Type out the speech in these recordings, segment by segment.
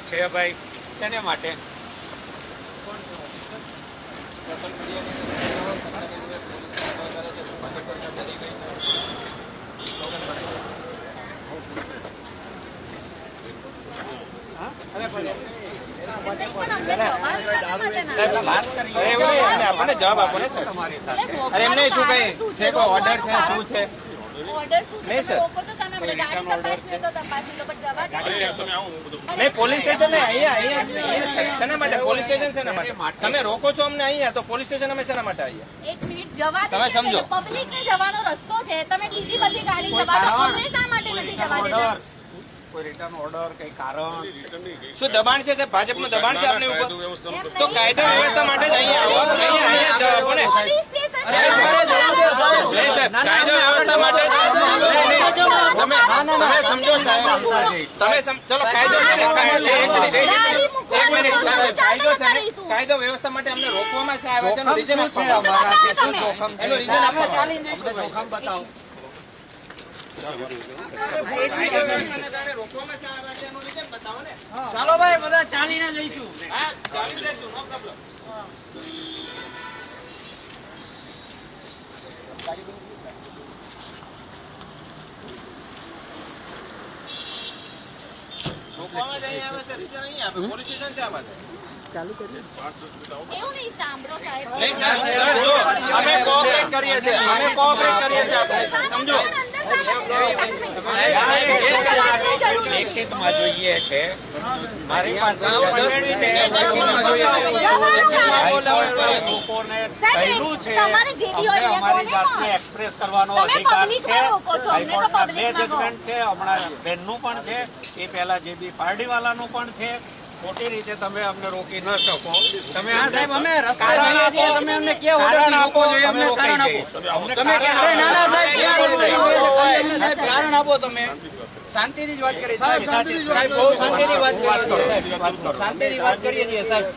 છે ભાઈ શેને માટે? આપણને જવાબ આપો ને સર તમારી સાથે. અરે એમને શું કઈ છે, કોઈ ઓર્ડર છે, શું છે? નહીં સર, નહીં પોલીસ સ્ટેશન ને અહીંયા શેના માટે? પોલીસ સ્ટેશન શેના માટે? તમે રોકો છો અમને અહીંયા, તો પોલીસ સ્ટેશન અમે શેના માટે આવીએ? એક મિનિટ જવા દો. તમે સમજો, પબ્લિક ને જવાનો રસ્તો છે, તમે બીજી બધી ગાડી જવા દો. અમને શા માટે નથી જવા દેતા? કોઈ રિટર્ન ઓર્ડર, કઈ કારણ? શું દબાણ છે સાહેબ? ભાજપનું દબાણ છે આપની ઉપર? તો કાયદા વ્યવસ્થા માટે જ અહીંયા આવો, અહીંયા જવાબો ને. પોલીસ સ્ટેશન નહીં સાહેબ, કાયદા વ્યવસ્થા માટે તમે સમજો સાહેબ, તમે ચલો કાયદો કાયદો વ્યવસ્થા માટે અમને રોકવામાં છે આવે છે, એનું રીઝન આપો. એનું રીઝન આપો. જોખમ બતાવો. ચાલો ભાઈ બધા ચાલીને જઈશું. હા, ચાલી જઈશું, નો પ્રોબ્લેમ. રોકવામાં જ અહીંયા આવે છે, રીઝન અહીંયા આપે. પોલીસ સ્ટેશન છે આમાં. એવું નહીં સાંભળો સાહેબ. નહીં સર, જો અમે કોઓપરેટ કરીએ છીએ, અમે કોઓપરેટ કરીએ છીએ, આપણે સમજો. લેખિતમાં જોઈએ છે, મારી પાસે લોકોને કહેલું છે અમારી જાતને એક્સપ્રેસ કરવાનો અધિકાર છે. હાઈકોર્ટના 2 જજમેન્ટ છે, હમણાં બેનનું પણ છે, એ પહેલા જે બી પાર્ટીવાલાનું પણ છે. ખોટી રીતે તમે અમને રોકી ન શકો. તમે સાહેબ અમે રસ્તે જઈએ છીએ, તમે અમને ક્યાં ઓર્ડર આપો જોઈએ, અમને કારણ આપો. તમે અરે ના ના સાહેબ સાહેબ કારણ આપો. તમે શાંતિથી જ વાત કરીએ સાહેબ, સાહેબ બહુ શાંતિથી વાત કરીએ સાહેબ, શાંતિથી વાત કરીએ છીએ સાહેબ.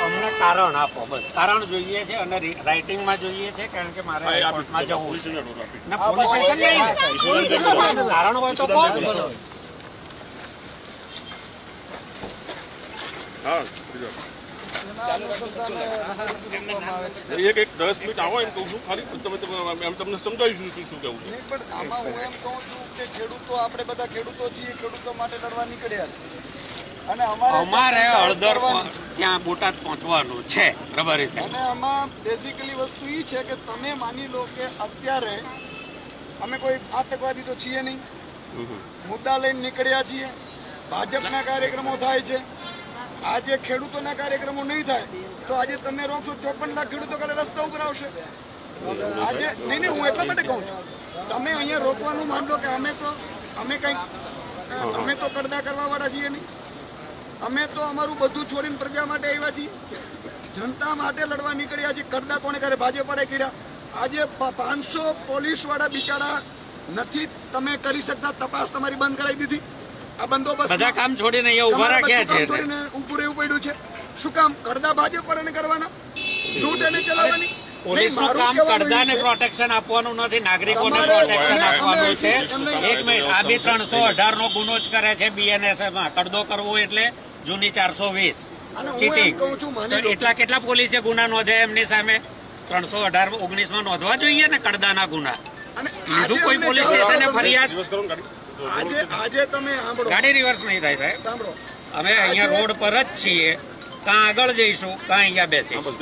અમને કારણ આપો, બસ કારણ જોઈએ છે અને રાઇટિંગમાં જોઈએ છે, કારણ કે મારે કોર્ટમાં જવું છે. પોલીસ સ્ટેશન નહીં, કારણ હોય તો કહો. હા, એક 10 મિનિટ આવો એમ કહું છું, ખાલી તમે એમ તમને સમજાવીશું શું કેવું છે. પણ આમાં હું એમ કહું છું કે ખેડૂતો, આપણે બધા ખેડૂતો છીએ, ખેડૂતો માટે લડવા નીકળ્યા છે અને અમારે હળદર ત્યાં બોટાદ પહોંચવાનું છે, રબારી સાહેબ. અને આમાં બેઝિકલી વસ્તુ એ છે કે તમે માની લો કે અત્યારે અમે કોઈ આતંકવાદી તો છીએ નહીં, મુદ્દા લઈને નીકળ્યા છીએ, ભાજપના કાર્યક્રમો થાય છે. આજે ખેડૂતોના કાર્યક્રમો નહીં થાય તો આજે તમે રોકશો, 54 લાખ ખેડૂતો કાલે રસ્તા ઉપર આવશે. આજે નહીં, હું એટલા માટે કહું છું, તમે અહીંયા રોકવાનું માનલો કે અમે તો કડદા કરવા વાળા છીએ નહીં. અમે તો અમારું બધું છોડીને પ્રજા માટે આવ્યા છીએ, જનતા માટે લડવા નીકળ્યા છીએ. કડદા કોણે કરે? ભાજપે કર્યા. આજે 500 પોલીસ વાળા બિચારા નથી તમે કરી શકતા, તપાસ તમારી બંધ કરાવી દીધી. આ બંદોબસ્ત બધા કામ છોડીને અહીંયા ઉભા રાખ્યા છે, છોડીને ઊભું રહેવું પડ્યું છે. શું કામ? કડદા ભાજપ વાળાને કરવાના, લૂંટ એને ચલાવવાની. પોલીસનું કામ કડદાને પ્રોટેક્શન આપવાનું નથી, નાગરિકોને પ્રોટેક્શન આપવાનું છે. એક મિનિટ, આ બી 318 નો ગુનો જ કરે છે BNSF માં. કડદો કરવો એટલે જૂની 420 ચીટિંગ. એટલા કેટલા પોલીસે ગુના નોંધ્યા એમની સામે? 318-19 માં નોંધવા જોઈએ ને કડદાના ગુના. લીધું કોઈ પોલીસ સ્ટેશને ફરિયાદ? આજે તમે ગાડી રિવર્સ નહીં થાય સાહેબ. સાંભળો, અમે અહીંયા રોડ પર જ છીએ, કાં આગળ જઈશું કાં અહીંયા બેસીશું.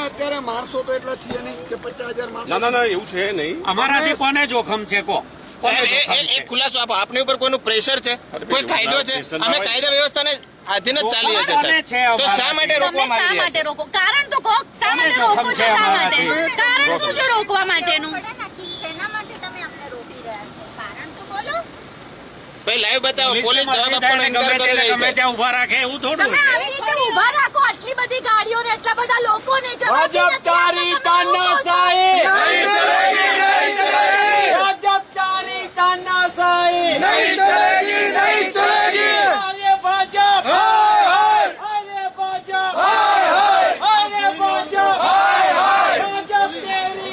અત્યારે માણસો તો એટલા છીએ નહીં કે 50,000 માણસો. ના એવું છે નહીં. અમારાથી કોને જોખમ છે? કો એક ખુલાસો આપો, આપની ઉપર કોઈનું પ્રેશર છે, કોઈ કાયદો છે? અમે કાયદા વ્યવસ્થાને આધીન જ ચાલીએ છીએ સાહેબ. તો શા માટે રોકવામાં આવી રહ્યા છે? કારણ તો કહો, શા માટે રોકો છો? શા માટે? કારણ શું છે રોકવા માટેનું? ભાઈ લાઈવ બતાવો, પોલીસ જવાબ આપવાનો ઇનકાર કરી રહી છે. ગમે ત્યાં ઉભા રાખે એવું થોડું. તમે આવી રીતે ઉભા રાખો, આટલી બધી ગાડીઓ ને એટલા બધા લોકોને ભાજપચારી તાનાશાહી નહીં ચલેગી, નહીં ચલેગી. ભાજપચારી તાનાશાહી નહીં ચલેગી, નહીં ચલેગી. અરે ભાજપ, હાય હાય. અરે ભાજપ, હાય હાય. અરે ભાજપ, હાય હાય. ભાજપ તેરી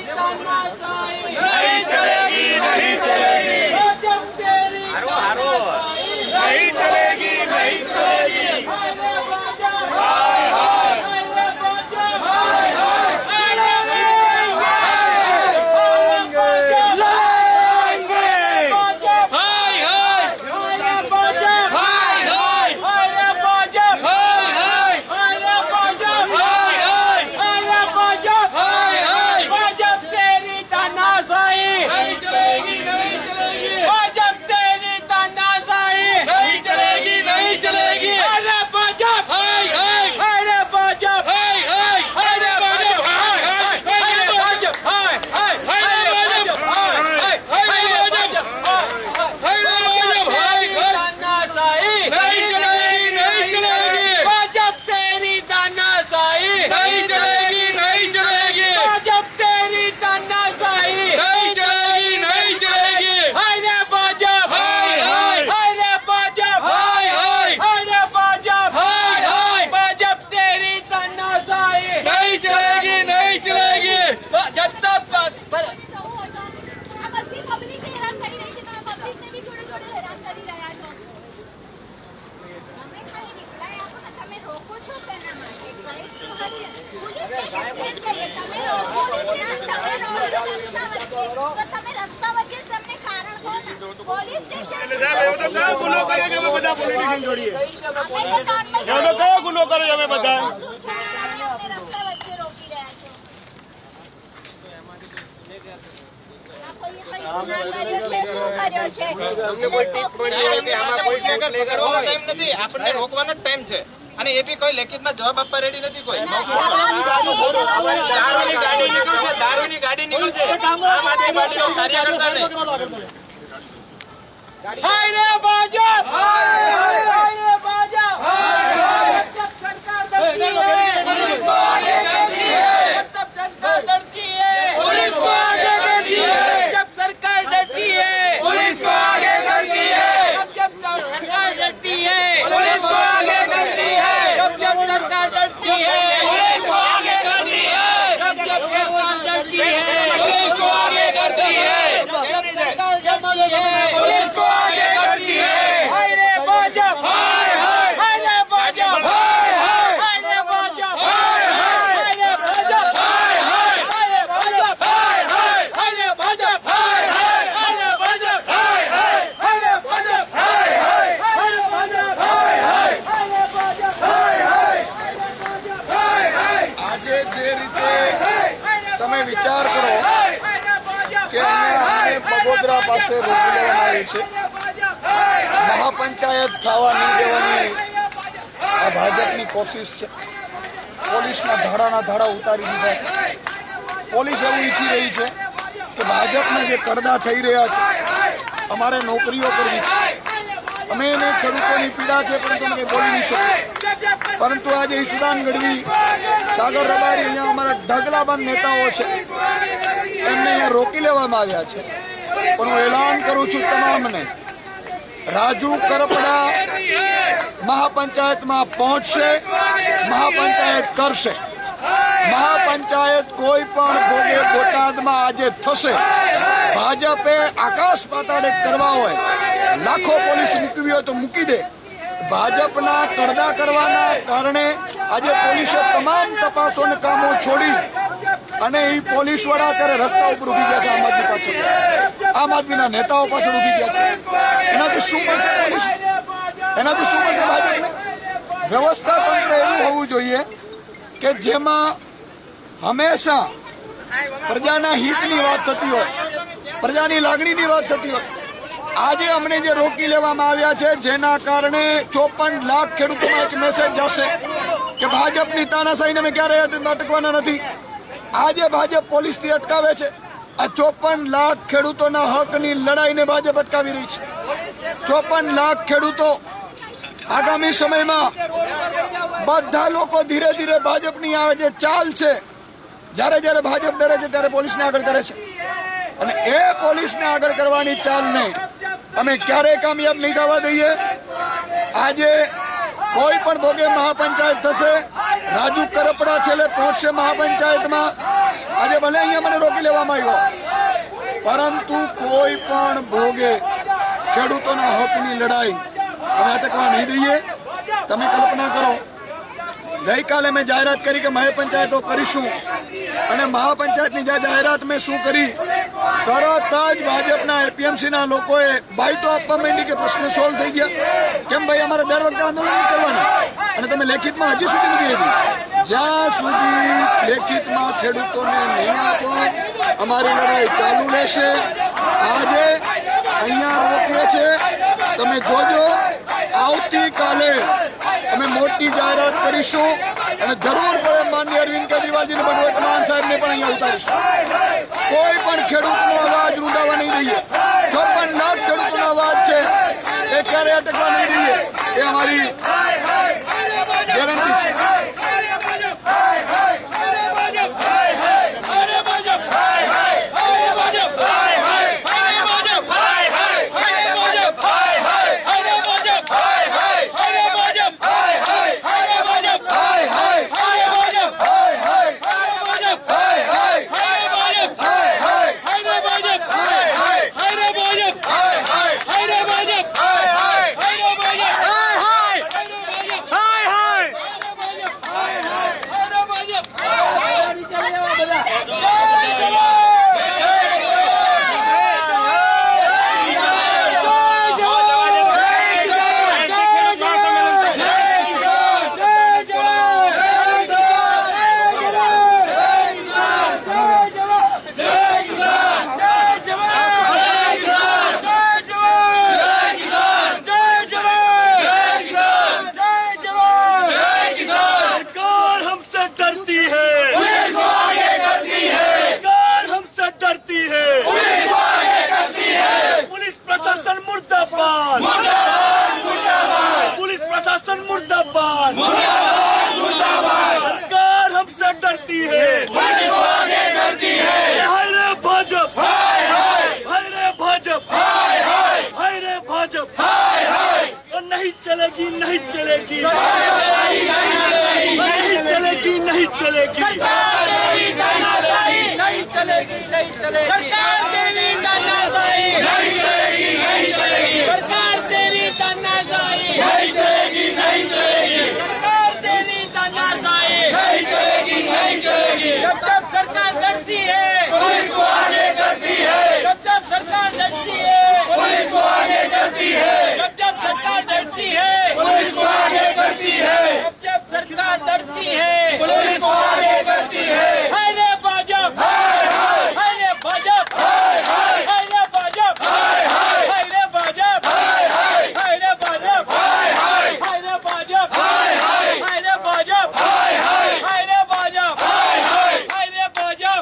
પોલીસ સ્ટેશન ગુનો કરે કે અમે બધા પોલિટિશિયન જોડીએ અમે તો normal એવો તો કયો ગુનો કરે અમે બધા શું છો? તમે અમને રસ્તા વચ્ચે રોકી રહ્યા છો. આ કોઈએ કઈ ગુનાહ કર્યો છે? શું કર્યો છે? સાહેબ, આમાં કોઈ કરવાનો ટાઈમ નથી, આપણને રોકવાનો જ ટાઈમ છે. અને એ બી કોઈ લેખિતમાં જવાબ આપવા રેડી નથી કોઈ. દારૂની ગાડી નીકળશે, દારૂની ગાડી નીકળશે. આમ આદમી પાર્ટીનો કાર્યકર્તા ને હાય રે ભાજપ હાય રે ભાજપ ભાજપ સરકાર ડરતી है पुलिस को आगे करती है जब सरकार डरती है पुलिस को आगे करती है जब सरकार डरती है पुलिस को आगे करती है जब सरकार डरती है पुलिस को आगे करती है जब सरकार डरती है पुलिस को आगे करती है जब सरकार डरती है पुलिस को आगे करती है जब सरकार डरती है पुलिस को आगे करती है हाय रे भाजप हाय हाय हाय रे भाजप हाय हाय हाय रे भाजप हाय हाय हाय रे भाजप हाय हाय हाय रे भाजप हाय हाय हाय रे भाजप हाय हाय हाय रे भाजप हाय हाय हाय रे भाजप हाय हाय हाय रे भाजप हाय हाय हाय रे भाजप हाय हाय हाय हाय આજે જે રીતે તમે વિચાર કરો કે અમને બગોદરા પાસે રોકી લેવામાં આવ્યું છે, મહાપંચાયત થવા નહીં દેવાની આ ભાજપની કોશિશ છે. પોલીસના ધાડાના ધાડા ઉતારી દીધા છે. પોલીસ એવું ઈચ્છી રહી છે કે ભાજપને જે કરડા થઈ રહ્યા છે અમારે નોકરીઓ કરવી છે. અમે એને ખેડૂતોની પીડા છે પરંતુ અમે કંઈ બોલી નહીં શકીએ. પરંતુ આજે ઈશુદાન ગઢવી, સાગર રબારી, અહીંયા અમારા ઢગલાબંધ નેતાઓ છે, એમને અહીંયા રોકી લેવામાં આવ્યા છે. પણ હું એલાન કરું છું તમામને, રાજુ કરપડા મહાપંચાયતમાં પહોંચશે, મહાપંચાયત કરશે. મહાપંચાયત કોઈ પણ ભોગે બોટાદમાં આજે થશે. ભાજપે આકાશ પાતાળે કરવા હોય, લાખો પોલીસ મૂકવી હોય તો મૂકી દે. ભાજપના કરડા કરવાના કારણે આજે પોલીસે તમામ તપાસો અને કામો છોડી અને એ પોલીસ વાળા અત્યારે રસ્તા ઉપર ઉભી ગયા છે. આમ આદમી પાછળ, આમ આદમીના નેતાઓ પાછળ ઉભી ગયા છે. એનાથી શું મળશે પોલીસ? એનાથી શું મળશે ભાજપને? વ્યવસ્થા તંત્ર એવું હોવું જોઈએ કે જેમાં હંમેશા પ્રજાના હિતની વાત થતી હોય, પ્રજાની લાગણીની વાત થતી હોય. આજે અમને જે રોકી લેવામાં આવ્યા છે, જેના કારણે 54 લાખ ખેડૂતોમાં એક મેસેજ જશે કે ભાજપની તાનાશાહીને અમે ક્યારેય અટકવાના નથી. આજે ભાજપ પોલીસથી અટકાવે છે. આ 54 લાખ ખેડૂતોના હકની લડાઈને ભાજપ અટકાવી રહી છે. 54 લાખ ખેડૂતો આગામી સમયમાં બધા લોકો ધીરે ધીરે ભાજપની આ જે ચાલ છે, જ્યારે જ્યારે ભાજપ ડરે છે ત્યારે પોલીસને આગળ કરે છે. અને એ પોલીસને આગળ કરવાની ચાલને અમે ક્યારેય કામયાબ નહીં થવા દઈએ. આજે કોઈ પણ ભોગે મહાપંચાયત થશે. રાજુ કરપડા છેલ્લે પહોંચશે મહાપંચાયતમાં. આજે ભલે અહીંયા મને રોકી લેવામાં આવ્યો, પરંતુ કોઈ પણ ભોગે ખેડૂતોના હકની લડાઈ અમે અટકવા નહીં દઈએ. તમે કલ્પના કરો, ગઈકાલે મેં જાહેરાત કરી કે મહાપંચાયતો કરીશું, અને મહાપંચાયતની જાહેરાત મેં શું કરી, તરત જ ભાજપના એપીએમસીના લોકોએ બાઇટો આપવા માંડી કે પ્રશ્ન સોલ્વ થઈ ગયા. કેમ ભાઈ, અમારે દર વખતે આંદોલન નહીં કરવાના? અને તમે લેખિતમાં હજી સુધી નથી આપ્યું. જ્યાં સુધી લેખિતમાં ખેડૂતોને નહીં આપો, અમારી લડાઈ ચાલુ રહેશે. આજે અહીંયા રોકીએ છે, તમે જોજો. આવતીકાલે અમે મોટી જાહેરાત કરીશું અને જરૂર પડે માનનીય અરવિંદ કેજરીવાલજીને ભગવત માન સાહેબને પણ અહીંયા ઉતારીશું. કોઈ પણ ખેડૂતનો અવાજ રૂંધાવા નહીં દઈએ. 54 લાખ ખેડૂતોનો અવાજ છે, એ ક્યારે અટકવા નહીં દઈએ. એ અમારી ગેરંટી છે. भाजप तो नहीं चलेगी, नहीं चलेगी, नहीं चलेगी, नहीं चलेगी, नहीं चलेगी, नहीं चलेगी, सरकार तेरी तानाशाही नहीं चलेगी, नहीं चलेगी, सरकार तेरी तानाशाही नहीं चलेगी, नहीं चलेगी, सरकार तेरी तानाशाही नहीं चलेगी, नहीं चलेगी, जब जब सरकार डरती है पुलिस को आगे करती है, जब जब सरकार डरती है पुलिस को आगे करती है, जब जब सरकार डरती है पुलिस को आगे करती है, जब जब सरकार डरती है पुलिस को आगे करती है। हाय रे भाजप, हाय रे भाजप, हाय रे भाजप, हाय रे भाजप, हाय रे भाजप, हाय रे भाजप, हाय रे भाजप, हाय रे भाजप, हाय रे भाजप,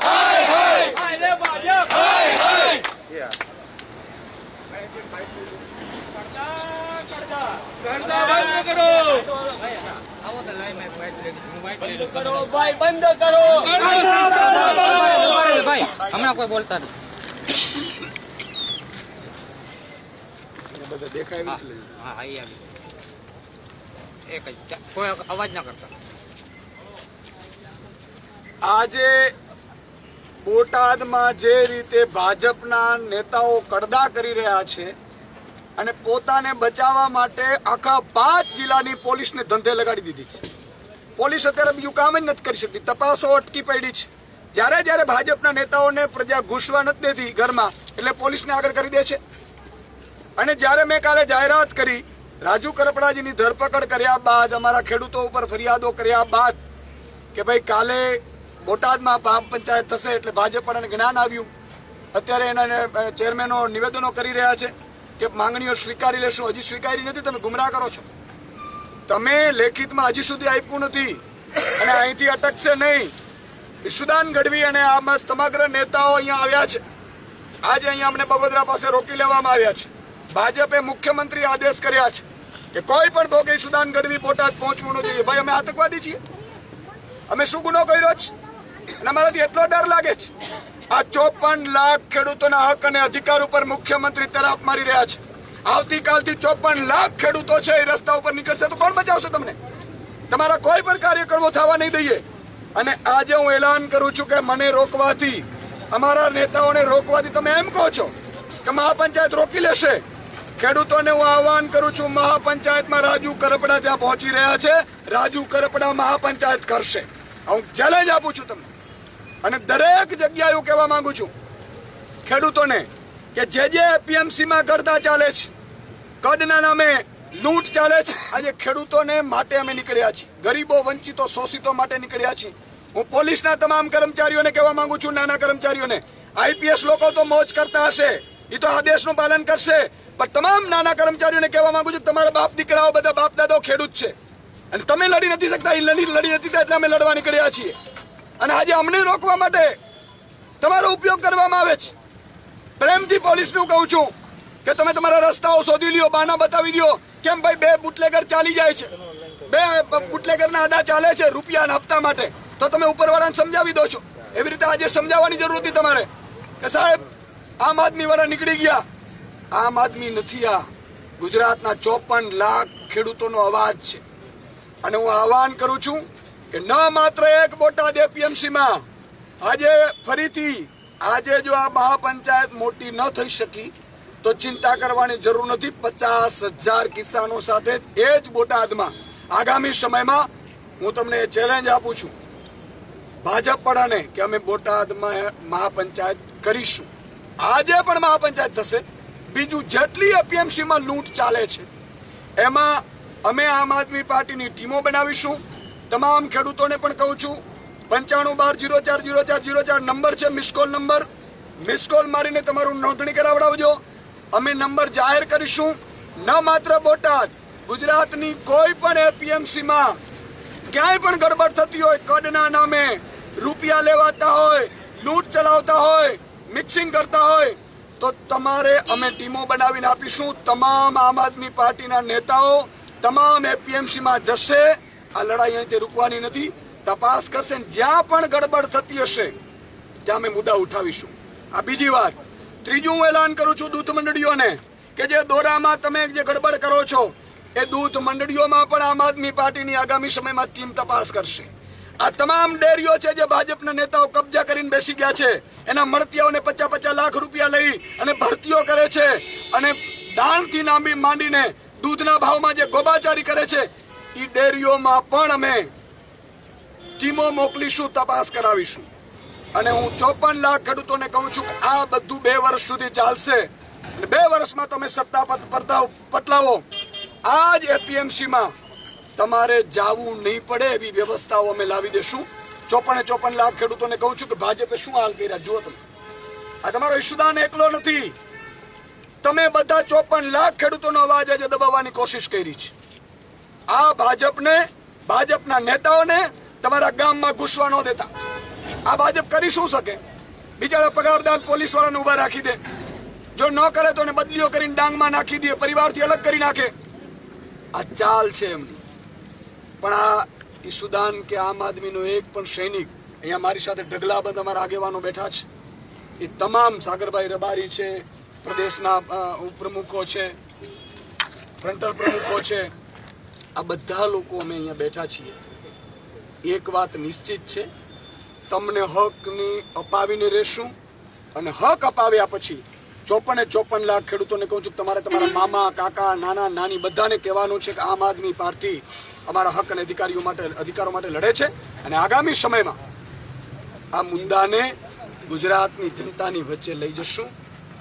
हाय रे भाजप, करता बंद करो, करो भाई, बंद करो, ભાઈ હમણાં કોઈ બોલતા નથી. હા હા એ આવી ગયું. એક જ કોઈ અવાજ ના કરતા. આજે બોટાદમાં જે રીતે ભાજપના નેતાઓ કડદા કરી રહ્યા છે અને પોતાને બચાવવા માટે આખા 5 જિલ્લાની પોલીસને ધંધે લગાડી દીધી છે. પોલીસ અત્યારે બીજું કામ જ નથી કરી શકતી, તપાસો અટકી પડી છે. જ્યારે જ્યારે ભાજપના નેતાઓને પ્રજા ઘૂસવા નથી દેતી ઘરમાં એટલે પોલીસને આગળ કરી દે છે. અને જ્યારે મેં કાલે જાહેરાત કરી રાજુ કરપડાજીની ધરપકડ કર્યા બાદ, અમારા ખેડૂતો ઉપર ફરિયાદો કર્યા બાદ કે ભાઈ કાલે બોટાદમાં ગ્રામ પંચાયત થશે એટલે ભાજપ પણ જ્ઞાન આવ્યું. અત્યારે એના ચેરમેનો નિવેદનો કરી રહ્યા છે કે માંગણીઓ સ્વીકારી લેશું. હજી સ્વીકારી નથી, તમે ગુમરાહ કરો છો. તમે લેખિતમાં હજી સુધી આપ્યું નથી અને અહીંથી અટકશે નહીં. ઈશુદાન ગઢવી અને આમાં સમગ્ર નેતાઓ અહીંયા આવ્યા છે. આજે અહીંયા અમને બગોદરા પાસે રોકી લેવામાં આવ્યા છે. ભાજપે મુખ્યમંત્રી આદેશ કર્યા છે કે કોઈ પણ ભોગે ઈશુદાન ગઢવી બોટાદ પહોંચવું ન જોઈએ. ભાઈ અમે આતંકવાદી છીએ? અમે શું ગુનો કર્યો છે? અને અમારાથી એટલો ડર લાગે છે. આ 54 લાખ ખેડૂતોના હક અને અધિકાર ઉપર મુખ્યમંત્રી તરાપ મારી રહ્યા છે. આવતીકાલથી 54 લાખ ખેડૂતો છે એ રસ્તા ઉપર નીકળશે તો કોણ બચાવશે તમને? તમારા કોઈ પણ કાર્યક્રમો થવા નહીં દઈએ. અને આજે હું એલાન કરું છું કે મને રોકવાથી, અમારા નેતાઓને રોકવાથી તમે એમ કહો છો કે મહાપંચાયત રોકી લેશે. ખેડૂતોને હું આહવાન કરું છું, મહાપંચાયતમાં રાજુ કરપડા ત્યાં પહોંચી રહ્યા છે. રાજુ કરપડા મહાપંચાયત કરશે. હું ચેલેન્જ આપું છું તમને. અને દરેક જગ્યાએ હું કહેવા માંગુ છું ખેડૂતોને કે જે એપીએમસીમાં ગરદા ચાલે છે, કડના નામે લૂંટ ચાલે છે, આજે ખેડૂતોને માટે અમે નીકળ્યા છીએ. ગરીબો, વંચિતો, શોષિતો માટે નીકળ્યા છીએ. હું પોલીસના તમામ કર્મચારીઓને કહેવા માંગુ છું, નાના કર્મચારીઓને, આઈપીએસ લોકો તો મોજ કરતા હશે, એ તો આદેશનું પાલન કરશે, પણ તમામ નાના કર્મચારીઓને કહેવા માંગુ છું તમારા બાપ દીકરાઓ બધા બાપ દાદાઓ ખેડૂત છે અને તમે લડી નથી શકતા. એ લડી નથી શકતા એટલે અમે લડવા નીકળ્યા છીએ. અને આજે અમને રોકવા માટે તમારો ઉપયોગ કરવામાં આવે છે. પ્રેમથી પોલીસને હું કહું છું કે તમે તમારા રસ્તાઓ શોધી લ્યો, બાના બતાવી દો. કેમ ભાઈ 2 બુટલેગર ચાલી જાય છે, 2 બુટલેગરના આડા ચાલે છે રૂપિયાના હપ્તા માટે, તો તમે ઉપરવાળાને સમજાવી દો છો. એવી રીતે આજે સમજાવવાની જરૂર હતી તમારે કે સાહેબ આમ આદમી વાળા નીકળી ગયા. આમ આદમી નથી, આ ગુજરાતના 54 લાખ ખેડૂતોનો અવાજ છે. અને હું આહવાન કરું છું કે ન માત્ર એક બોટાદ એપીએમસીમાં આજે ફરીથી આજે જો આ મહાપંચાયત મોટી ન થઈ શકી તો ચિંતા કરવાની જરૂર નથી. 50,000 કિસાનો સાથે એ જ બોટાદમાં આગામી સમયમાં હું તમને ચેલેન્જ આપું છું ભાજપ પડાને કે અમે બોટાદમાં મહાપંચાયત કરીશું. આજે પણ મહાપંચાયત થશે. બીજું જેટલી એપીએમસીમાં લૂંટ ચાલે છે એમાં અમે આમ આદમી પાર્ટીની ટીમો બનાવીશું. તમામ ખેડૂતોને પણ કહું છું 9512040404 નંબર છે, મિસકોલ નંબર. મિસકોલ મારીને તમારું નોંધણી કરાવડાવજો. અમે નંબર જાહેર કરીશું. ન માત્ર બોટાદ, ગુજરાતની કોઈ પણ એપીએમસીમાં ક્યાંય પણ ગડબડ થતી હોય, કડના નામે રૂપિયા લેવાતા હોય, લૂંટ ચલાવતા હોય, મિક્સિંગ કરતા હોય તો તમારે અમે ટીમો બનાવીને આપીશું. તમામ આમ આદમી પાર્ટીના નેતાઓ તમામ એપીએમસીમાં જશે. આ લડાઈ અહીંથી રૂકવાની નથી. તપાસ કરશે. જ્યાં પણ ગડબડ થતી હશે ત્યાં અમે મુદ્દા ઉઠાવીશું. આ બીજી વાત. ત્રીજું હું એલાન કરું છું દૂધ મંડળીઓને કે જે દોરામાં તમે જે ગડબડ કરો છો એ દૂધ મંડળીઓમાં પણ આમ આદમી પાર્ટીની આગામી સમયમાં ટીમ તપાસ કરશે. આ તમામ ડેરીઓ છે જે ભાજપના નેતાઓ કબજા કરીને બેસી ગયા છે, એના મળતિયાઓને 50-50 લાખ રૂપિયા લઈ અને ભરતીઓ કરે છે અને દાણથી માંડીને દૂધના ભાવમાં જે ગોબાચારી કરે છે એ ડેરીઓમાં પણ અમે ટીમો મોકલીશું, તપાસ કરાવીશું. અને હું 54 લાખ ખેડૂતોને કહું છું કે આ બધું 2 વર્ષ સુધી ચાલશે. 2 વર્ષમાં તમે સત્તા પટલાવો. આ જ એપીએમસીમાં તમારે જાવું નહીં પડે એવી વ્યવસ્થાઓ અમે લાવી દેશું. 54 લાખ ખેડૂતોને કહું છું કે ભાજપે શું હાલ કર્યા જુઓ તમે. આ તમારો ઈશુદાન એકલો નથી, તમે બધા 54 લાખ ખેડૂતોનો અવાજ આજે દબાવવાની કોશિશ કરી છે. આ ભાજપના નેતાઓને તમારા ગામમાં ઘૂસવા ન દેતા. આ ભાજપ કરી શું શકે? બિચારા પગારદાર પોલીસ વાળાને ઉભા રાખી દે, જો ન કરે તો એને બદલીઓ કરીને ડાંગમાં નાખી દે, પરિવારથી અલગ કરી નાખે. આ ચાલ છે એમની. પણ આ ઈશુદાન કે આમ આદમીનો એક પણ સૈનિક અહીંયા મારી સાથે ઢગલાબંધ અમારા આગેવાનો બેઠા છે, એ તમામ સાગરભાઈ રબારી છે, પ્રદેશના પ્રમુખો છે, ફ્રન્ટલ પ્રમુખો છે, આ બધા લોકો અમે અહીંયા બેઠા છીએ. એક વાત નિશ્ચિત છે, તમને હકની અપાવીને રહેશું અને હક અપાવ્યા પછી 54 લાખ ખેડૂતોને કહું છું તમારે તમારા મામા, કાકા, નાના, નાની બધાને કહેવાનું છે કે આમ આદમી પાર્ટી અમારા હક અને અધિકારો માટે લડે છે અને આગામી સમયમાં આ મુદ્દાને ગુજરાતની જનતાની વચ્ચે લઈ જશું.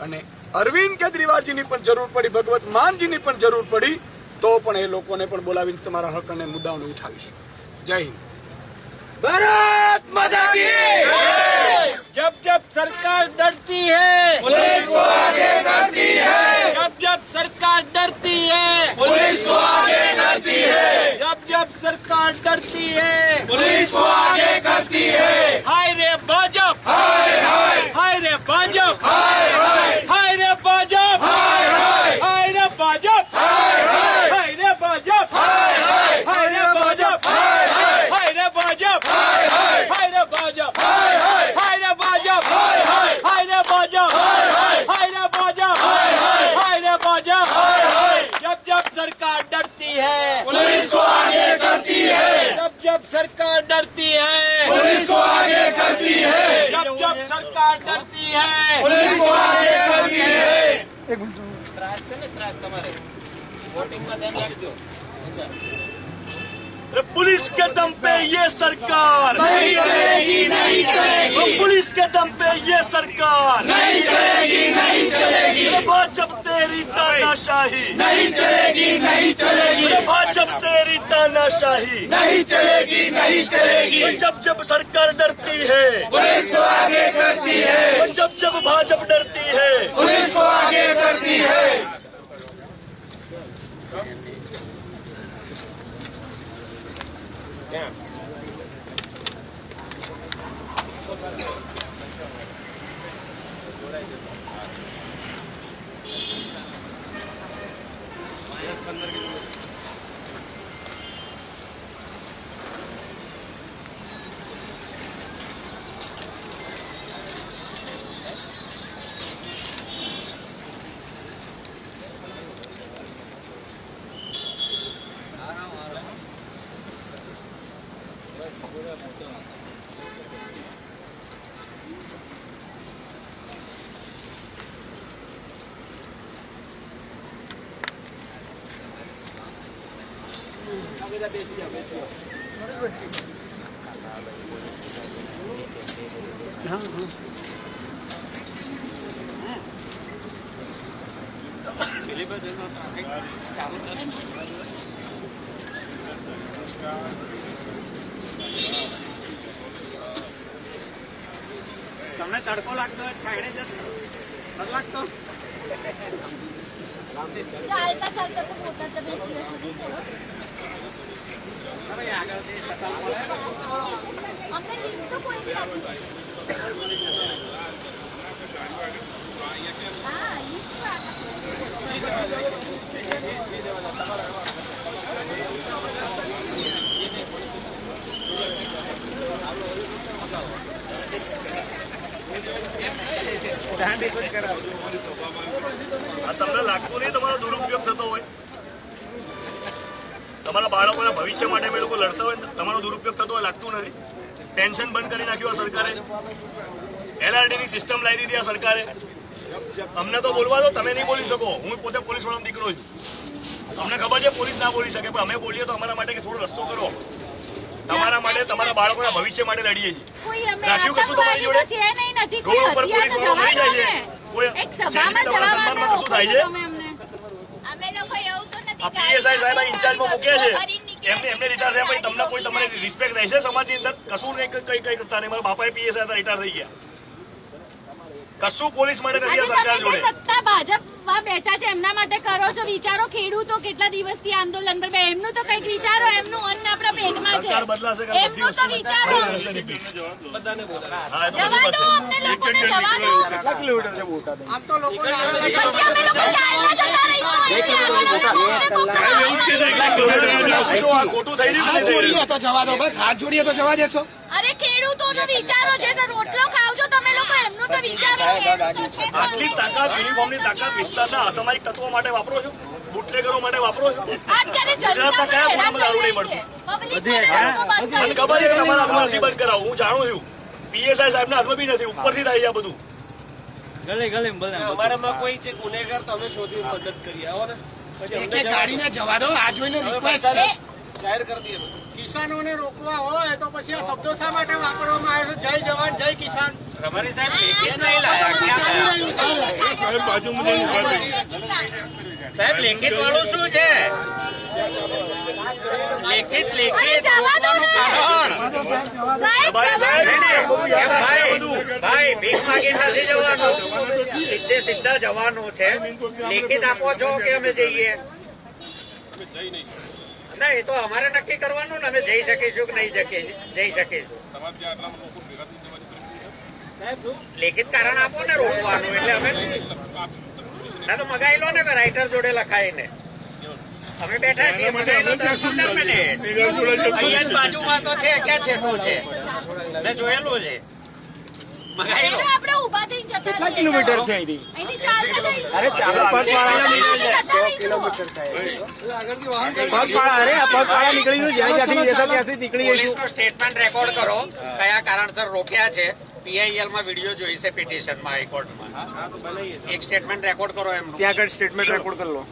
અને અરવિંદ કેજરીવાલજીની પણ જરૂર પડી, ભગવત માનજીની પણ જરૂર પડી તો પણ એ લોકોને પણ બોલાવીને તમારા હક અને મુદ્દાઓને ઉઠાવીશું. જય હિન્દ. भारत माता की जब जब सरकार डरती है पुलिस को आगे करती है, जब जब सरकार डरती है पुलिस को आगे करती है, जब जब सरकार डरती है पुलिस को आगे करती है. हाय रे भाजप, हाय हाय, हाय रे भाजप, हाय हाय, हाय रे भाजप, हाय हाय, हाय रे भाजप, हाय हाय, हाय रे भाजप, हाय हाय, हाय रे भाजप, हाय हाय, हाय रे भाजप, हाय हाय, हाय रे भाजप, हाय हाय, हाय रे भाजप, हाय हाय, हाय रे भाजप, हाय हाय, हाय रे भाजप, हाय हाय, हाय रे भाजप, हाय हाय. जब जब सरकार डरती है पुलिस को आगे करती है, जब जब सरकार डरती है पुलिस को आगे करती है, जब जब सरकार डरती है पुलिस को आगे करती है. ત્રાસ છે ને, ત્રાસ તમારે વોટિંગમાં ધ્યાન રાખજો. पुलिस के दम पे ये सरकार नहीं चलेगी, नहीं चलेगी. पुलिस के दम पे ये सरकार नहीं चलेगी, नहीं चलेगी. भाजपा तेरी तानाशाही नहीं चलेगी, नहीं चलेगी. भाजपा तेरी तानाशाही नहीं चलेगी, नहीं चलेगी. जब जब सरकार डरती है पुलिस को आगे करती है, जब जब भाजपा डरती है पुलिस को आगे करती है. તમને તડકો લાગતો હોય છાયડે જતો લાગતો ચાલતા ચાલતા તો મોટા તમે સુધી અમને લીધું તો કોઈ બી આપી હા તમને લાગતું નહીં તમારા બાળકોના ભવિષ્ય માટે અમે લોકો લડતા હોય તમારો દુરુપયોગ થતો હોય લાગતું નથી. પેન્શન બંધ કરી નાખ્યું આ સરકારે, LRD ની સિસ્ટમ લાવી દીધી આ સરકારે. અમને તો બોલવા દો, તમે નહીં બોલી શકો. હું પોતે પોલીસ વાળાનો દીકરો છું, અમને ખબર છે પોલીસ ના બોલી શકે, પણ અમે બોલીએ તો અમારા માટે થોડો રસ્તો કરો. તમારા માટે, તમારા બાળકોના ભવિષ્ય માટે લડીએ છીએ. કોઈ અમે રાખ્યું કશું તમારી જોડે? છે નહીં, નથી રોડ ઉપર કોઈ પોલીસ વાળો મરી જાય છે, કોઈ એક સભામાં તમારા જવા સન્માનમાં માટે કશું થાય છે? તમે અમને અમે લોકો એવું તો નથી આ PSI સાહેબ ઇન્ચાર્જમાં મૂક્યા છે, એમને રિટાયર થયા પછી તમને કોઈ તમારી રિસ્પેક્ટ રહેશે સમાજની અંદર? કશું નહીં, કઈ કરતા નહીં. મારા બાપાએ PSI હતા, રિટાયર થઈ ગયા. કશું પોલીસ માટે નથી આ સરકાર આજે તમે જોડે. જે સત્તા ભાજપમાં બેઠા છે એમના માટે કરો છો, વિચારો. ખેડૂતો કેટલા દિવસથી આંદોલન પર બે, એમનું તો કંઈક વિચારો. એમનું અન્ન આપણા પેટમાં છે, સરકાર બદલાશે કે એમનું તો વિચારો. હા, એ તો જવા દો અમને લોકોને, જવા દો. આમ તો લોકો પછી અમે લોકો ચાલવા જતા રહીશું. શું આ ખોટું થઈ રહ્યું છે? તો જવા દો, બસ હાથ જોડીએ તો જવા દેશો. અરે ખેડૂતોનો વિચારો છે સર, રોટલો ખાવ છો તમે લોકો, એમનું તો વિચારો. આટલી તાકાત, યુનિફોર્મની તાકાત વિસ્તારના અસામાજિક તત્વો માટે વાપરો છો, બુટલેગરો માટે વાપરો છો. અત્યારે ગુજરાતના કયા હેરાન ખૂણામાં દારૂ થઈ નહીં રહી મળતું? છે. પબ્લિક માટે રસ્તો બંધ મને કરી ખબર છે કે તમારા હાથમાં નથી બંધ કરાવું, હું જાણું છું. PSI સાહેબના હાથમાં બી નથી, ઉપરથી થાય છે આ બધું. અમારામાં કોઈ છે ગુનેગાર તો અમે શોધી મદદ કરી આવો ને. એક એક ગાડીને જવા દો. આ જોઈને રિક્વેસ્ટ છે. જાહેર કરી દઈએ. કિસાનોને રોકવા હોય તો પછી આ શબ્દો શા માટે વાપરવામાં આવે છે? જય જવાન જય કિસાન. અમારી સાહેબ લેખિત નહીં લાયા. ચાલી રહ્યું છે. સાહેબ બાજુમાં જઈને ઉભા થઈ. સાહેબ લેખિત વાળું શું છે? લેખિત અરે જવા દો ને. કારણ. સાહેબ, સાહેબ, ભાઈ ભીખ માગી નથી જવાનું, સીધા જવાનું છે. લેખિત આપો છો કે અમે જઈએ? ના, એ તો અમારે નક્કી કરવાનું ને, અમે જઈ શકીશું કે નહીં જઈ શકીશું. લેખિત કારણ આપો ને રોકવાનું, એટલે અમે ના તો મગાઈ લો ને રાઇટર જોડે લખાઈને. અમે બેઠા છીએ, મગાઈ લો 15 મિનિટ. અહીંયા જ બાજુમાં તો છે, ક્યાં છેટું છે? મેં જોયેલું છે. મગાઈ લો. એને આપણે ઊભા થઈને જતા રહીએ. કિલોમીટર છે અહીંથી? અહીંથી ચાલતા જઈશું. અરે ચાલો, પગપાળા અરે આ પગપાળા નીકળી જ્યાં જ્યાંથી જતા ત્યાંથી નીકળી જઈશું. પોલીસનો સ્ટેટમેન્ટ રેકોર્ડ કરો, કયા કારણસર રોક્યા છે. PIL માં વિડીયો જોઈશે પિટિશનમાં હાઈકોર્ટમાં. એક સ્ટેટમેન્ટ રેકોર્ડ કરો એમનું. ત્યાં આગળ સ્ટેટમેન્ટ રેકોર્ડ કરી લો.